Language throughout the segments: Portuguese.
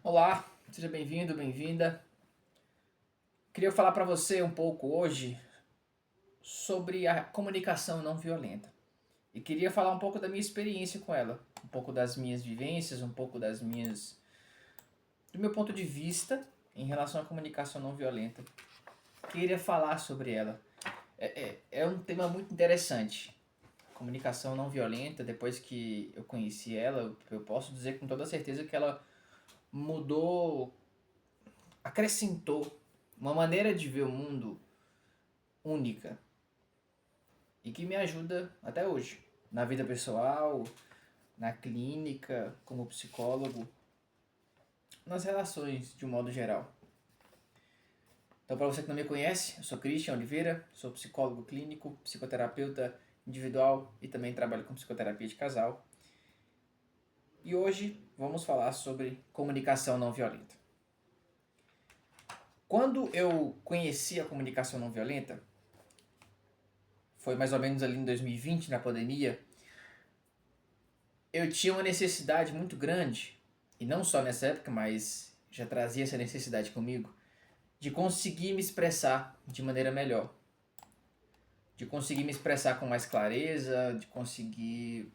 Olá, seja bem-vindo, bem-vinda. Queria falar para você um pouco hoje sobre a comunicação não violenta. E queria falar um pouco da minha experiência com ela, um pouco das minhas vivências, um pouco do meu ponto de vista em relação à comunicação não violenta. Queria falar sobre ela. É um tema muito interessante. Comunicação não violenta, depois que eu conheci ela, eu posso dizer com toda certeza que ela mudou, acrescentou uma maneira de ver o mundo única e que me ajuda até hoje, na vida pessoal, na clínica, como psicólogo, nas relações de um modo geral. Então, para você que não me conhece, eu sou Christian Oliveira, sou psicólogo clínico, psicoterapeuta individual e também trabalho com psicoterapia de casal. E hoje vamos falar sobre comunicação não violenta. Quando eu conheci a comunicação não violenta, foi mais ou menos ali em 2020, na pandemia, eu tinha uma necessidade muito grande, e não só nessa época, mas já trazia essa necessidade comigo, de conseguir me expressar de maneira melhor. De conseguir me expressar com mais clareza, de conseguir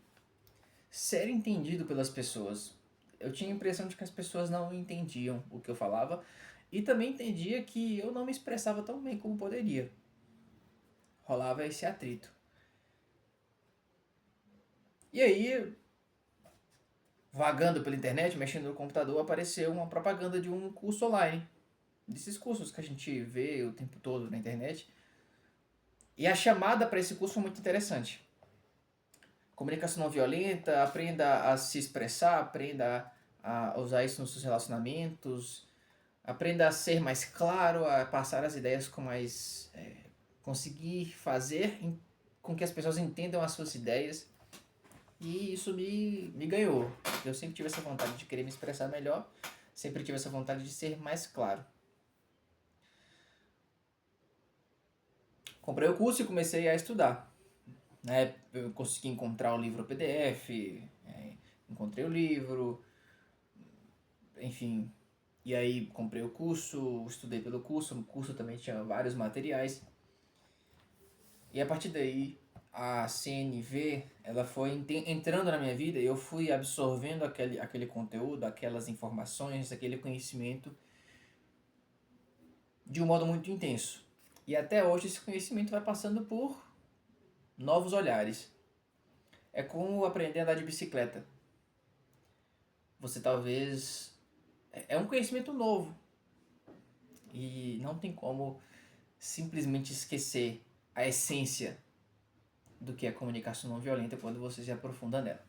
ser entendido pelas pessoas. Eu tinha a impressão de que as pessoas não entendiam o que eu falava e também entendia que eu não me expressava tão bem como poderia. Rolava esse atrito. E aí, vagando pela internet, mexendo no computador, apareceu uma propaganda de um curso online. Desses cursos que a gente vê o tempo todo na internet. E a chamada para esse curso foi muito interessante. Comunicação não violenta, aprenda a se expressar, aprenda a usar isso nos seus relacionamentos, aprenda a ser mais claro, a passar as ideias com mais. Conseguir fazer com que as pessoas entendam as suas ideias. E isso me ganhou. Eu sempre tive essa vontade de querer me expressar melhor, sempre tive essa vontade de ser mais claro. Comprei o curso e comecei a estudar. Né? Eu consegui encontrar o livro PDF, encontrei o livro, enfim. E aí comprei o curso, estudei pelo curso, o curso também tinha vários materiais. E a partir daí a CNV ela foi entrando na minha vida e eu fui absorvendo aquele conteúdo, aquelas informações, aquele conhecimento de um modo muito intenso. E até hoje esse conhecimento vai passando por novos olhares. É como aprender a andar de bicicleta. Você talvez. É um conhecimento novo. E não tem como simplesmente esquecer a essência do que é comunicação não violenta quando você se aprofunda nela.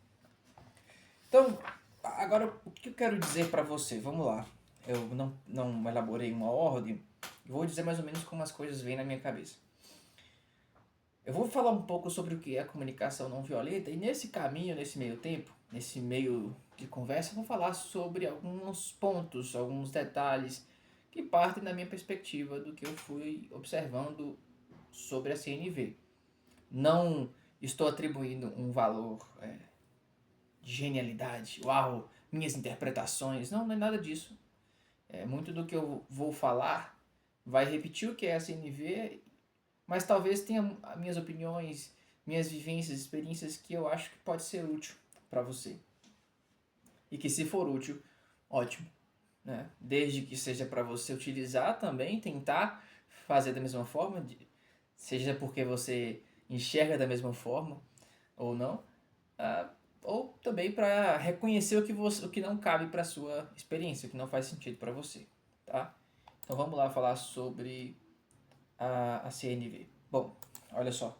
Então, agora o que eu quero dizer para você? Vamos lá. Eu não elaborei uma ordem. Vou dizer mais ou menos como as coisas vêm na minha cabeça. Eu vou falar um pouco sobre o que é a comunicação não violenta e nesse caminho, nesse meio tempo, nesse meio de conversa, eu vou falar sobre alguns pontos, alguns detalhes que partem da minha perspectiva do que eu fui observando sobre a CNV. Não estou atribuindo um valor de genialidade, uau, minhas interpretações, não é nada disso. Muito do que eu vou falar vai repetir o que é a CNV, mas talvez tenha minhas opiniões, minhas vivências, experiências que eu acho que pode ser útil para você. E que se for útil, ótimo. Né? Desde que seja para você utilizar também, tentar fazer da mesma forma, seja porque você enxerga da mesma forma ou não, ou também para reconhecer o que não cabe para sua experiência, o que não faz sentido para você. Tá? Então vamos lá falar sobre a CNV. Bom, olha só.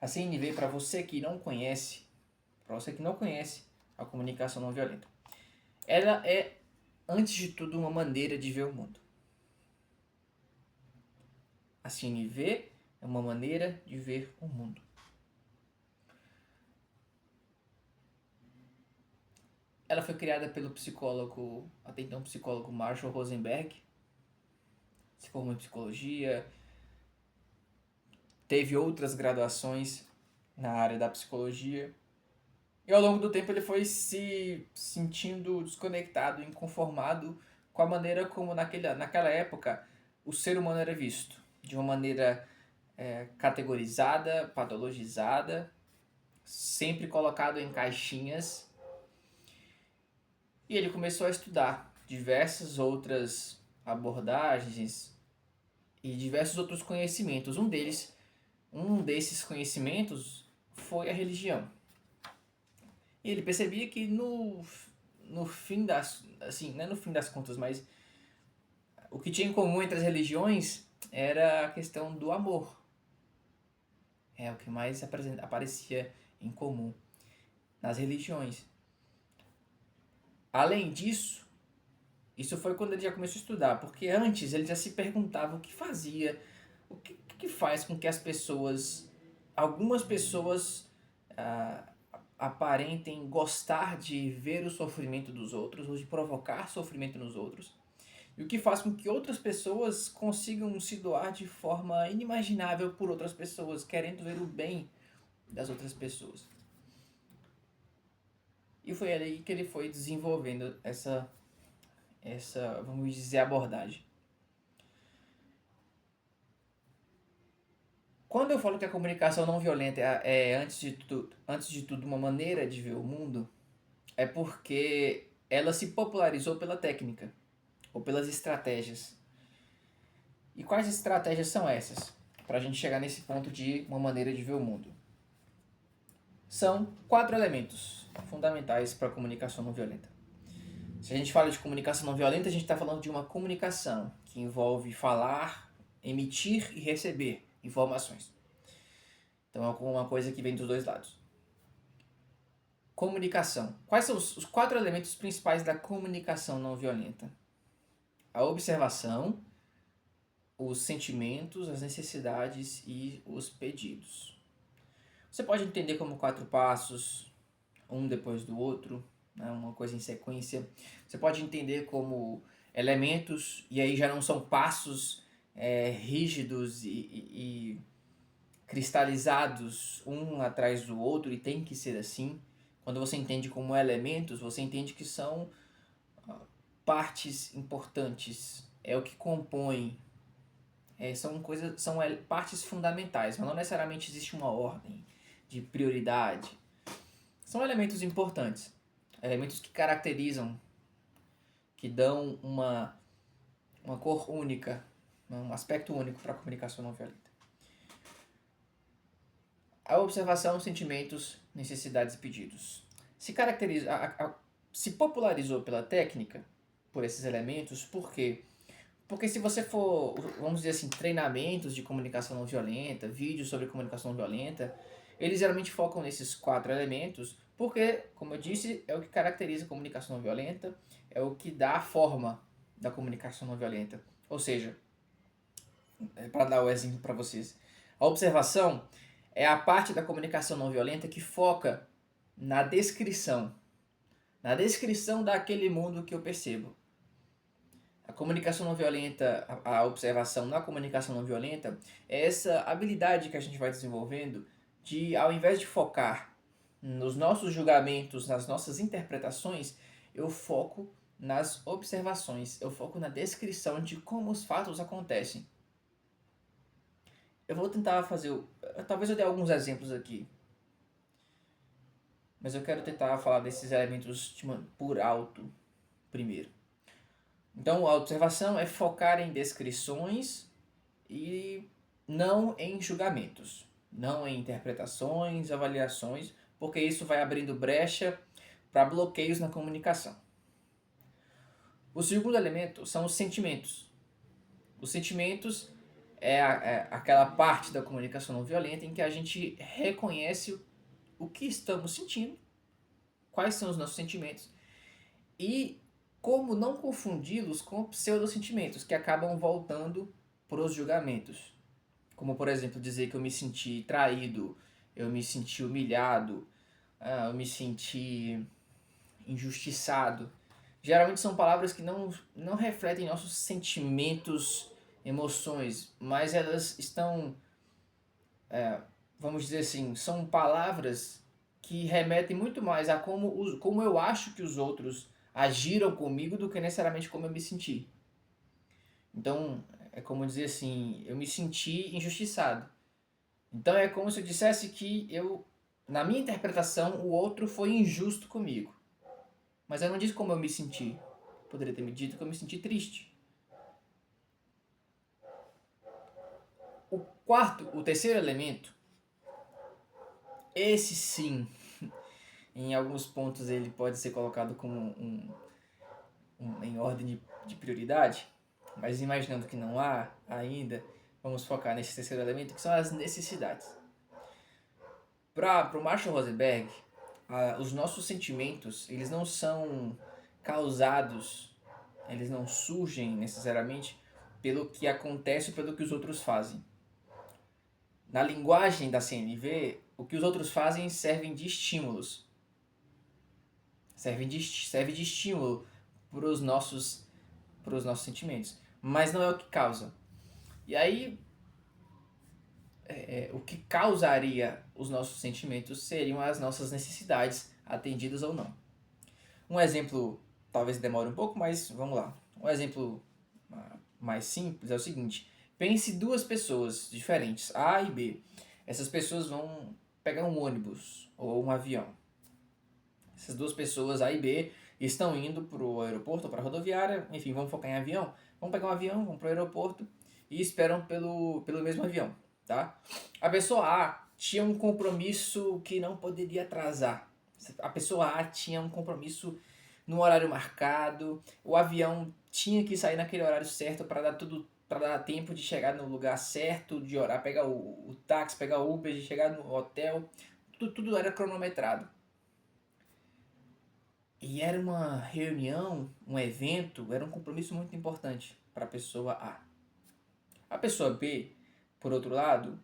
A CNV, para você que não conhece a comunicação não violenta, ela é, antes de tudo, uma maneira de ver o mundo. A CNV é uma maneira de ver o mundo. Ela foi criada pelo psicólogo, até então psicólogo Marshall Rosenberg, se formou em psicologia, teve outras graduações na área da psicologia. E ao longo do tempo ele foi se sentindo desconectado, inconformado com a maneira como naquela época o ser humano era visto. De uma maneira categorizada, patologizada, sempre colocado em caixinhas. E ele começou a estudar diversas outras abordagens e diversos outros conhecimentos. Um desses conhecimentos foi a religião. E ele percebia que no fim das, assim, não é no fim das contas, mas o que tinha em comum entre as religiões era a questão do amor. É o que mais aparecia em comum nas religiões. Além disso, isso foi quando ele já começou a estudar, porque antes ele já se perguntava o que fazia, o que faz com que algumas pessoas aparentem gostar de ver o sofrimento dos outros ou de provocar sofrimento nos outros. E o que faz com que outras pessoas consigam se doar de forma inimaginável por outras pessoas, querendo ver o bem das outras pessoas. E foi aí que ele foi desenvolvendo essa vamos dizer, abordagem. Quando eu falo que a comunicação não violenta é antes de tudo uma maneira de ver o mundo, é porque ela se popularizou pela técnica ou pelas estratégias. E quais estratégias são essas? Para a gente chegar nesse ponto de uma maneira de ver o mundo. São 4 elementos fundamentais para a comunicação não violenta. Se a gente fala de comunicação não violenta, a gente está falando de uma comunicação que envolve falar, emitir e receber informações. Então é uma coisa que vem dos dois lados. Comunicação. Quais são os 4 elementos principais da comunicação não violenta? A observação, os sentimentos, as necessidades e os pedidos. Você pode entender como 4 passos, um depois do outro, né, uma coisa em sequência. Você pode entender como elementos, e aí já não são passos rígidos e cristalizados um atrás do outro, e tem que ser assim. Quando você entende como elementos, você entende que são partes importantes, é o que compõe, são partes fundamentais, mas não necessariamente existe uma ordem de prioridade. São elementos importantes, elementos que caracterizam, que dão uma cor única, um aspecto único para a comunicação não violenta. A observação, sentimentos, necessidades e pedidos. Se popularizou pela técnica, por esses elementos, por quê? Porque se você for, vamos dizer assim, treinamentos de comunicação não violenta, vídeos sobre comunicação não violenta, eles geralmente focam nesses 4 elementos, porque, como eu disse, é o que caracteriza a comunicação não violenta, é o que dá a forma da comunicação não violenta. Ou seja, para dar o exemplo para vocês, a observação é a parte da comunicação não violenta que foca na descrição daquele mundo que eu percebo. A comunicação não violenta, a observação na comunicação não violenta, é essa habilidade que a gente vai desenvolvendo de, ao invés de focar nos nossos julgamentos, nas nossas interpretações, eu foco nas observações, eu foco na descrição de como os fatos acontecem. Eu vou tentar talvez eu dê alguns exemplos aqui, mas eu quero tentar falar desses elementos por alto primeiro. Então, a observação é focar em descrições e não em julgamentos, não em interpretações, avaliações, porque isso vai abrindo brecha para bloqueios na comunicação. O segundo elemento são os sentimentos. Os sentimentos é aquela parte da comunicação não violenta em que a gente reconhece o que estamos sentindo, quais são os nossos sentimentos e como não confundi-los com pseudosentimentos que acabam voltando para os julgamentos. Como, por exemplo, dizer que eu me senti traído, eu me senti humilhado, eu me senti injustiçado. Geralmente são palavras que não refletem nossos sentimentos, emoções, mas elas estão, vamos dizer assim, são palavras que remetem muito mais a como eu acho que os outros agiram comigo do que necessariamente como eu me senti. Então, é como dizer assim, eu me senti injustiçado. Então é como se eu dissesse que na minha interpretação, o outro foi injusto comigo. Mas eu não disse como eu me senti. Poderia ter me dito que eu me senti triste. O terceiro elemento, esse sim, em alguns pontos ele pode ser colocado como em ordem de prioridade, mas imaginando que não há ainda, vamos focar nesse terceiro elemento, que são as necessidades. Para o Marshall Rosenberg, os nossos sentimentos, eles não são causados, eles não surgem necessariamente pelo que acontece ou pelo que os outros fazem. Na linguagem da CNV, o que os outros fazem servem de estímulos. Serve de estímulo para os nossos sentimentos. Mas não é o que causa. E aí, o que causaria os nossos sentimentos seriam as nossas necessidades, atendidas ou não. Um exemplo, talvez demore um pouco, mas vamos lá. Um exemplo mais simples é o seguinte: pense duas pessoas diferentes, A e B. Essas pessoas vão pegar um ônibus ou um avião. Essas duas pessoas, A e B, estão indo para o aeroporto ou para a rodoviária, enfim, vamos focar em avião. Vão pegar um avião, vão para o aeroporto e esperam pelo mesmo avião, tá? A pessoa A tinha um compromisso que não poderia atrasar. A pessoa A tinha um compromisso no horário marcado, o avião tinha que sair naquele horário certo para dar tempo de chegar no lugar certo, de orar, pegar o táxi, pegar o Uber, de chegar no hotel, tudo era cronometrado. E era uma reunião, um evento, era um compromisso muito importante para a pessoa A. A pessoa B, por outro lado,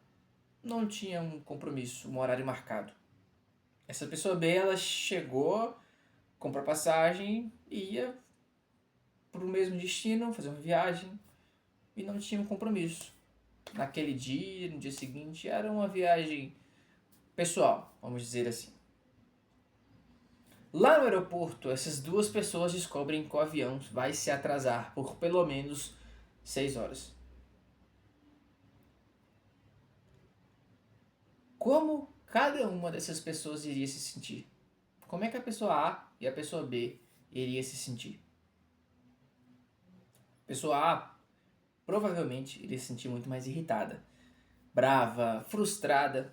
não tinha um compromisso, um horário marcado. Essa pessoa B, ela chegou, comprou passagem e ia para o mesmo destino, fazer uma viagem e não tinha um compromisso. Naquele dia, no dia seguinte, era uma viagem pessoal, vamos dizer assim. Lá no aeroporto, essas duas pessoas descobrem que o avião vai se atrasar por pelo menos 6 horas. Como cada uma dessas pessoas iria se sentir? Como é que a pessoa A e a pessoa B iria se sentir? A pessoa A provavelmente iria se sentir muito mais irritada, brava, frustrada.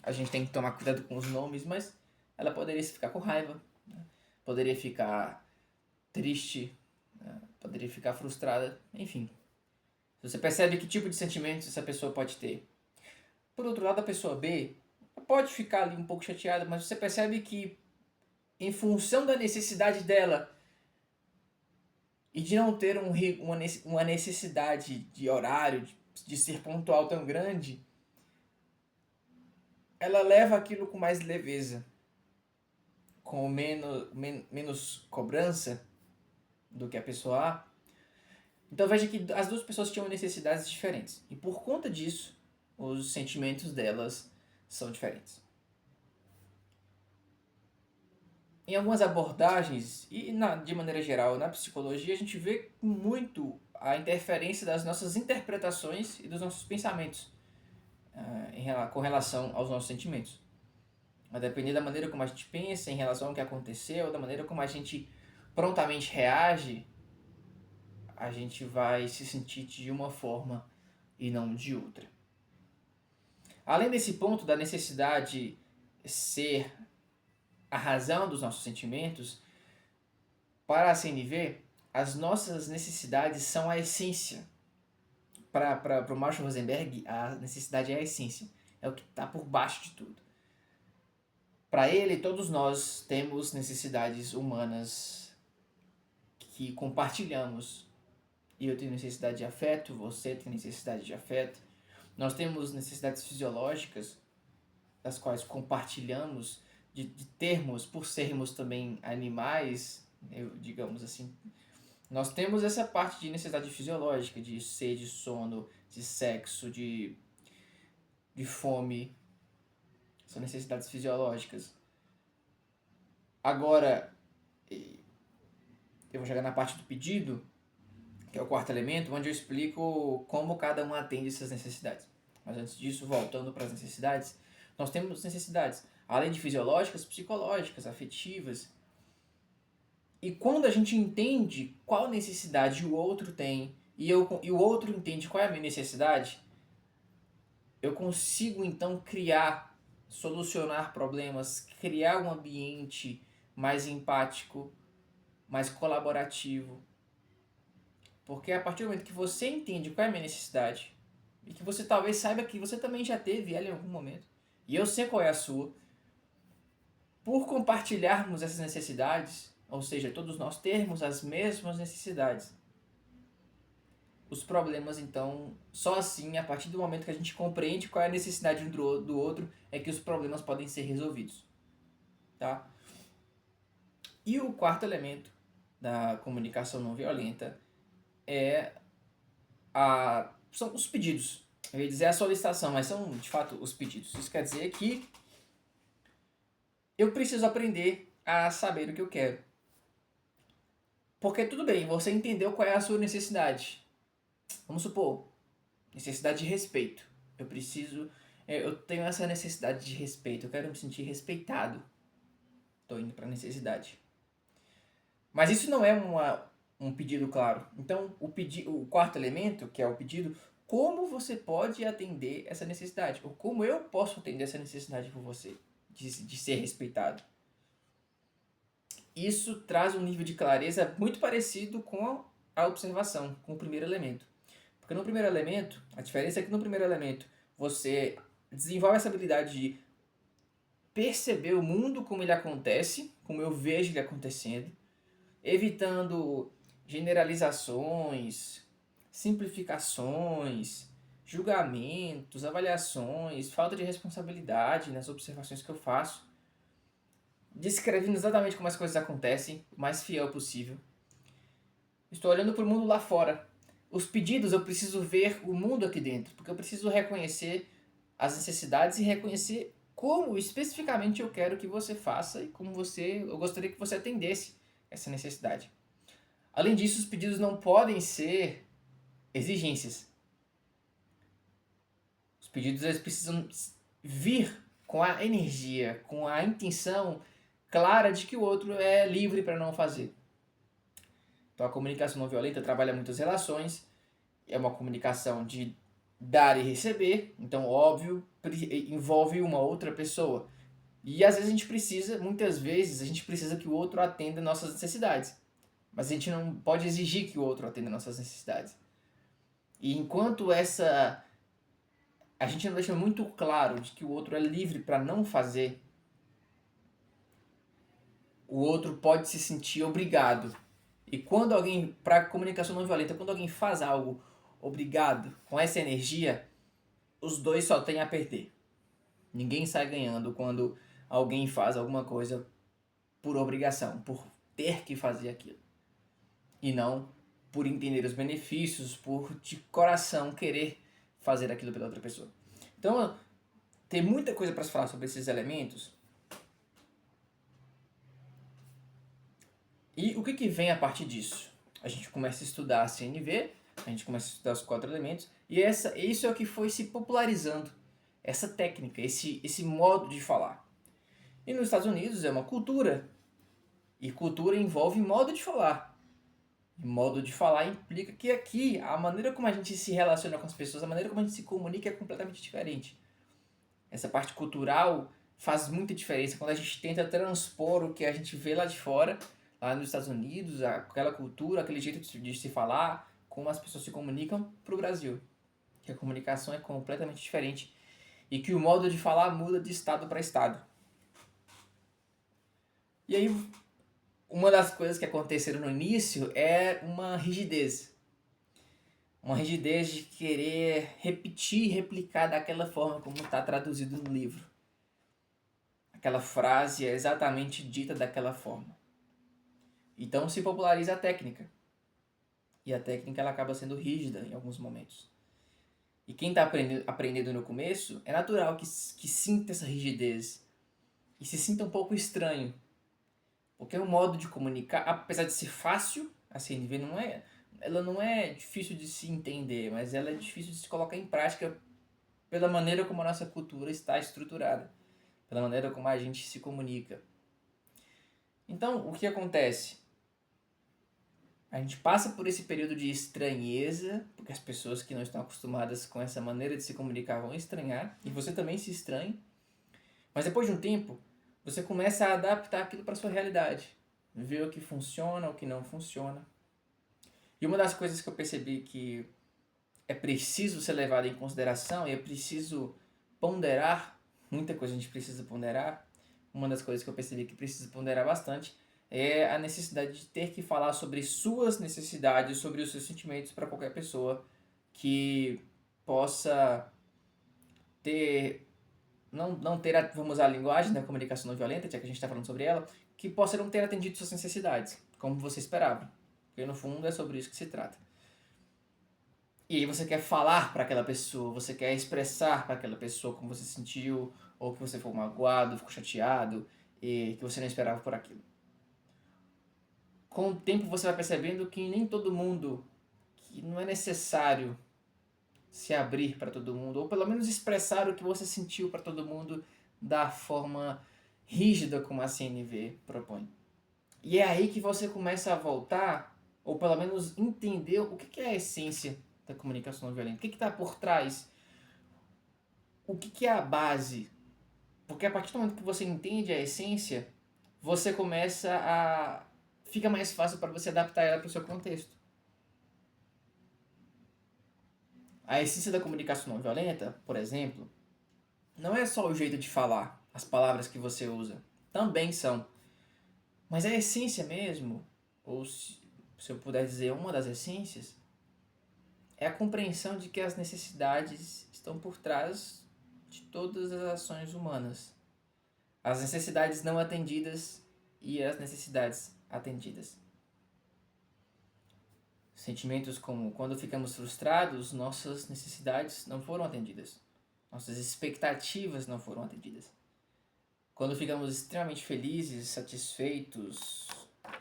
A gente tem que tomar cuidado com os nomes, mas ela poderia ficar com raiva, né? Poderia ficar triste, né? Poderia ficar frustrada, enfim. Você percebe que tipo de sentimentos essa pessoa pode ter. Por outro lado, a pessoa B pode ficar ali um pouco chateada, mas você percebe que, em função da necessidade dela e de não ter uma necessidade de horário, de ser pontual tão grande, ela leva aquilo com mais leveza, com menos cobrança do que a pessoa A. Então veja que as duas pessoas tinham necessidades diferentes. E por conta disso, os sentimentos delas são diferentes. Em algumas abordagens, e de maneira geral na psicologia, a gente vê muito a interferência das nossas interpretações e dos nossos pensamentos com relação aos nossos sentimentos. A depender da maneira como a gente pensa em relação ao que aconteceu, da maneira como a gente prontamente reage, a gente vai se sentir de uma forma e não de outra. Além desse ponto da necessidade ser a razão dos nossos sentimentos, para a CNV, as nossas necessidades são a essência. Para o Marshall Rosenberg, a necessidade é a essência, é o que está por baixo de tudo. Para ele, todos nós temos necessidades humanas que compartilhamos. Eu tenho necessidade de afeto, você tem necessidade de afeto. Nós temos necessidades fisiológicas, das quais compartilhamos, de termos, por sermos também animais, digamos assim. Nós temos essa parte de necessidade fisiológica, de sede, sono, de sexo, de fome. São necessidades fisiológicas. Agora, eu vou chegar na parte do pedido, que é o quarto elemento, onde eu explico como cada um atende essas necessidades. Mas antes disso, voltando para as necessidades, nós temos necessidades, além de fisiológicas, psicológicas, afetivas. E quando a gente entende qual necessidade o outro tem e o outro entende qual é a minha necessidade, eu consigo então criar, solucionar problemas, criar um ambiente mais empático, mais colaborativo. Porque a partir do momento que você entende qual é a minha necessidade, e que você talvez saiba que você também já teve ela em algum momento, e eu sei qual é a sua, por compartilharmos essas necessidades, ou seja, todos nós termos as mesmas necessidades, os problemas então, só assim, a partir do momento que a gente compreende qual é a necessidade um do outro, é que os problemas podem ser resolvidos. Tá? E o quarto elemento da comunicação não violenta é são os pedidos. Eu ia dizer a solicitação, mas são de fato os pedidos. Isso quer dizer que eu preciso aprender a saber o que eu quero. Porque tudo bem, você entendeu qual é a sua necessidade. Vamos supor, necessidade de respeito. Eu tenho essa necessidade de respeito, eu quero me sentir respeitado. Estou indo para necessidade. Mas isso não é um pedido claro. Então, o quarto elemento, que é o pedido, como você pode atender essa necessidade? Ou como eu posso atender essa necessidade por você, de ser respeitado? Isso traz um nível de clareza muito parecido com a observação, com o primeiro elemento. Porque no primeiro elemento, a diferença é que no primeiro elemento você desenvolve essa habilidade de perceber o mundo como ele acontece, como eu vejo ele acontecendo, evitando generalizações, simplificações, julgamentos, avaliações, falta de responsabilidade nas observações que eu faço, descrevendo exatamente como as coisas acontecem, o mais fiel possível. Estou olhando para o mundo lá fora. Os pedidos eu preciso ver o mundo aqui dentro, porque eu preciso reconhecer as necessidades e reconhecer como especificamente eu quero que você faça e como eu gostaria que você atendesse essa necessidade. Além disso, os pedidos não podem ser exigências. Os pedidos eles precisam vir com a energia, com a intenção clara de que o outro é livre para não fazer. Então a comunicação não violenta trabalha muitas relações, é uma comunicação de dar e receber, então óbvio, envolve uma outra pessoa. E às vezes muitas vezes a gente precisa que o outro atenda nossas necessidades. Mas a gente não pode exigir que o outro atenda nossas necessidades. E enquanto a gente não deixa muito claro de que o outro é livre para não fazer, o outro pode se sentir obrigado. E quando alguém, para comunicação não violenta, quando alguém faz algo obrigado, com essa energia, os dois só têm a perder. Ninguém sai ganhando quando alguém faz alguma coisa por obrigação, por ter que fazer aquilo. E não por entender os benefícios, por de coração querer fazer aquilo pela outra pessoa. Então, tem muita coisa para se falar sobre esses elementos. E o que vem a partir disso? A gente começa a estudar a CNV, a gente começa a estudar os 4 elementos, e isso é o que foi se popularizando, essa técnica, esse modo de falar. E nos Estados Unidos é uma cultura, e cultura envolve modo de falar. E modo de falar implica que aqui a maneira como a gente se relaciona com as pessoas, a maneira como a gente se comunica é completamente diferente. Essa parte cultural faz muita diferença quando a gente tenta transpor o que a gente vê lá de fora, lá nos Estados Unidos, aquela cultura, aquele jeito de se falar, como as pessoas se comunicam, para o Brasil. Que a comunicação é completamente diferente e que o modo de falar muda de estado para estado. E aí, uma das coisas que aconteceram no início é uma rigidez. Uma rigidez de querer repetir e replicar daquela forma como está traduzido no livro. Aquela frase é exatamente dita daquela forma. Então se populariza a técnica. E a técnica ela acaba sendo rígida em alguns momentos. E quem está aprendendo no começo, é natural que sinta essa rigidez. E se sinta um pouco estranho. Porque é um modo de comunicar, apesar de ser fácil, a CNV ela não é difícil de se entender, mas ela é difícil de se colocar em prática pela maneira como a nossa cultura está estruturada, pela maneira como a gente se comunica. Então, o que acontece? A gente passa por esse período de estranheza, porque as pessoas que não estão acostumadas com essa maneira de se comunicar vão estranhar, e você também se estranha. Mas depois de um tempo, você começa a adaptar aquilo para sua realidade, ver o que funciona, o que não funciona. E uma das coisas que eu percebi que é preciso ser levado em consideração e é preciso ponderar, muita coisa a gente precisa ponderar. Uma das coisas que eu percebi que precisa ponderar bastante é a necessidade de ter que falar sobre suas necessidades, sobre os seus sentimentos para qualquer pessoa que possa ter, não ter, vamos usar a linguagem da comunicação não violenta, já que a gente está falando sobre ela, que possa não ter atendido suas necessidades, como você esperava. Porque no fundo é sobre isso que se trata. E aí você quer falar para aquela pessoa, você quer expressar para aquela pessoa como você se sentiu, ou que você ficou magoado, ficou chateado, e que você não esperava por aquilo. Com o tempo você vai percebendo que nem todo mundo, que não é necessário se abrir para todo mundo, ou pelo menos expressar o que você sentiu para todo mundo da forma rígida como a CNV propõe. E é aí que você começa a voltar, ou pelo menos entender o que é a essência da comunicação não violenta, o que está por trás, o que é a base. Porque a partir do momento que você entende a essência, você começa a... fica mais fácil para você adaptar ela para o seu contexto. A essência da comunicação não violenta, por exemplo, não é só o jeito de falar, as palavras que você usa. Também são. Mas a essência mesmo, ou se eu puder dizer uma das essências, é a compreensão de que as necessidades estão por trás de todas as ações humanas. As necessidades não atendidas e as necessidades atendidas. Sentimentos como quando ficamos frustrados, nossas necessidades não foram atendidas. Nossas expectativas não foram atendidas. Quando ficamos extremamente felizes, satisfeitos,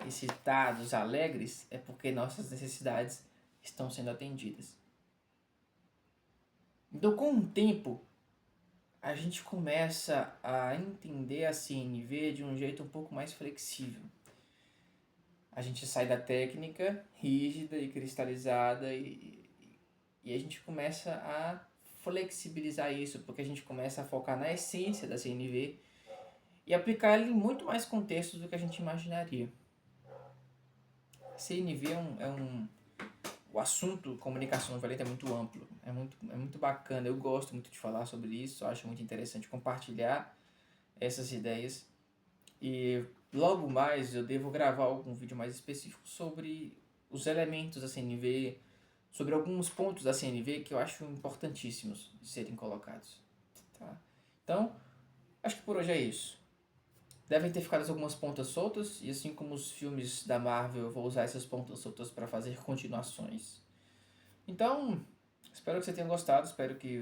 excitados, alegres, é porque nossas necessidades estão sendo atendidas. Então, com o tempo, a gente começa a entender a CNV de um jeito um pouco mais flexível. A gente sai da técnica rígida e cristalizada e a gente começa a flexibilizar isso, porque a gente começa a focar na essência da CNV e aplicar ela em muito mais contextos do que a gente imaginaria. A CNV o assunto comunicação não violenta é muito amplo, é muito bacana, eu gosto muito de falar sobre isso, acho muito interessante compartilhar essas ideias e logo mais eu devo gravar algum vídeo mais específico sobre os elementos da CNV, sobre alguns pontos da CNV que eu acho importantíssimos de serem colocados. Tá? Então, acho que por hoje é isso. Devem ter ficado algumas pontas soltas, e assim como os filmes da Marvel, eu vou usar essas pontas soltas para fazer continuações. Então, espero que você tenha gostado, espero que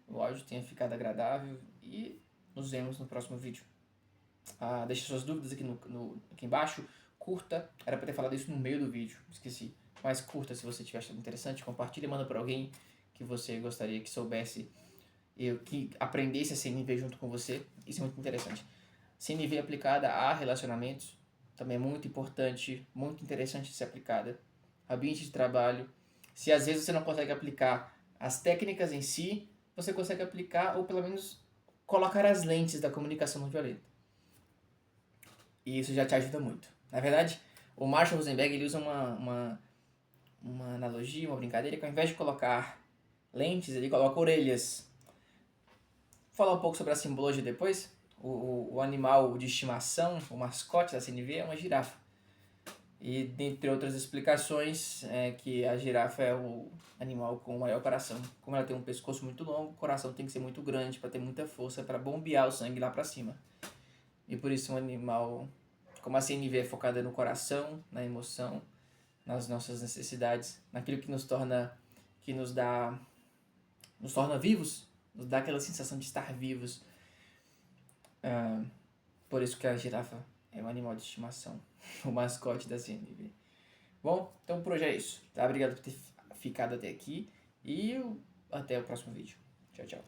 o áudio tenha ficado agradável e nos vemos no próximo vídeo. Deixe suas dúvidas aqui, aqui embaixo, curta, era para ter falado isso no meio do vídeo, esqueci. Mas curta se você tiver achado interessante, compartilhe e manda para alguém que você gostaria que soubesse, que aprendesse a CNV junto com você, isso é muito interessante. CNV aplicada a relacionamentos também é muito importante, muito interessante de ser aplicada. Ambiente de trabalho. Se às vezes você não consegue aplicar as técnicas em si, você consegue aplicar ou pelo menos colocar as lentes da comunicação não violenta. E isso já te ajuda muito. Na verdade, o Marshall Rosenberg ele usa uma analogia, uma brincadeira, que ao invés de colocar lentes, ele coloca orelhas. Vou falar um pouco sobre a simbologia depois. O animal de estimação, o mascote da CNV é uma girafa. E dentre outras explicações, é que a girafa é o animal com o maior coração. Como ela tem um pescoço muito longo, o coração tem que ser muito grande para ter muita força para bombear o sangue lá para cima. E por isso um animal, como a CNV é focada no coração, na emoção, nas nossas necessidades, naquilo que nos torna vivos, nos dá aquela sensação de estar vivos. Por isso que a girafa É um animal de estimação. O mascote da CNV. Bom, então por hoje é isso. Tá? Obrigado por ter ficado até aqui. E até o próximo vídeo. Tchau, tchau.